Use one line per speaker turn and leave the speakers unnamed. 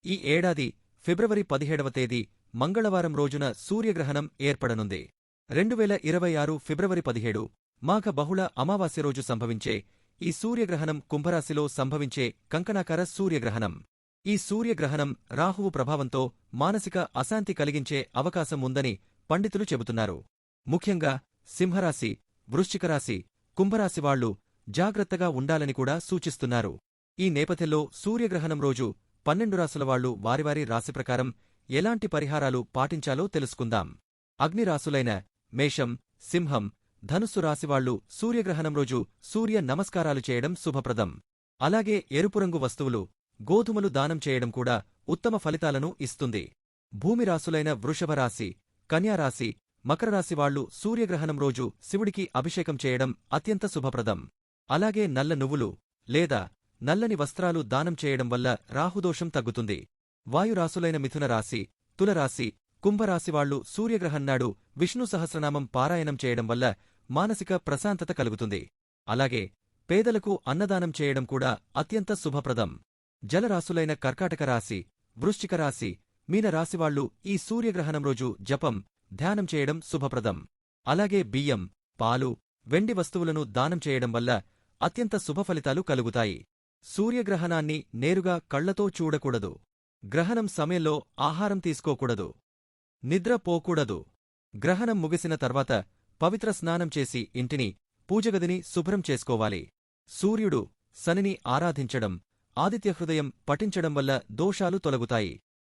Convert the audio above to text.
ఈ ఏడాది ఫిబ్రవరి 17వ తేదీ మంగళవారం రోజున సూర్యగ్రహణం ఏర్పడనుంది. 2026 ఫిబ్రవరి 17 మాఘ బహుళ అమావాస్య రోజు సంభవించే ఈ సూర్యగ్రహణం కుంభరాశిలో సంభవించే కంకణాకార సూర్యగ్రహణం. ఈ సూర్యగ్రహణం రాహువు ప్రభావంతో మానసిక అశాంతి కలిగించే అవకాశం ఉందని పండితులు చెబుతున్నారు. ముఖ్యంగా సింహరాశి, వృశ్చికరాశి, కుంభరాశివాళ్లు జాగ్రత్తగా ఉండాలని కూడా సూచిస్తున్నారు. ఈ నేపథ్యంలో సూర్యగ్రహణం రోజు 12 రాశులవాళ్లు వారివారి రాశి ప్రకారం ఎలాంటి పరిహారాలు పాటించాలో తెలుసుకుందాం. అగ్నిరాశులైన మేషం, సింహం, ధనుస్సు రాశివాళ్లు సూర్యగ్రహణం రోజు సూర్య నమస్కారాలు చేయడం శుభప్రదం. అలాగే ఎరుపురంగు వస్తువులు, గోధుమలు దానం చేయడం కూడా ఉత్తమ ఫలితాలను ఇస్తుంది. భూమి రాశులైన వృషభ రాశి, కన్యారాశి, మకరరాశివాళ్లు సూర్యగ్రహణం రోజు శివుడికి అభిషేకం చేయడం అత్యంత శుభప్రదం. అలాగే నల్ల నువ్వులు లేదా నల్లని వస్త్రాలు దానం చేయడం వల్ల రాహుదోషం తగ్గుతుంది. వాయురాశులైన మిథున రాశి, తులరాశి, కుంభరాశివాళ్లు సూర్యగ్రహణాడు విష్ణు సహస్రనామం పారాయణం చేయడం వల్ల మానసిక ప్రశాంతత కలుగుతుంది. అలాగే పేదలకు అన్నదానం చేయడం కూడా అత్యంత శుభప్రదం. జలరాశులైన కర్కాటక రాశి, వృశ్చిక రాశి, మీన రాశివాళ్లు ఈ సూర్యగ్రహణం రోజు జపం, ధ్యానం చేయడం శుభప్రదం. అలాగే బియ్యం, పాలు, వెండి వస్తువులను దానం చేయడం వల్ల అత్యంత శుభఫలితాలు కలుగుతాయి. సూర్యగ్రహణాన్ని నేరుగా కళ్లతో చూడకూడదు. గ్రహణం సమయంలో ఆహారం తీసుకోకూడదు. నిద్ర పోకూడదు. గ్రహణం ముగిసిన తర్వాత పవిత్ర స్నానం చేసి ఇంటిని, పూజగదిని శుభ్రం చేసుకోవాలి. సూర్యుడు, శనిని ఆరాధించడం, ఆదిత్యహృదయం పఠించడం వల్ల దోషాలు తొలగుతాయి.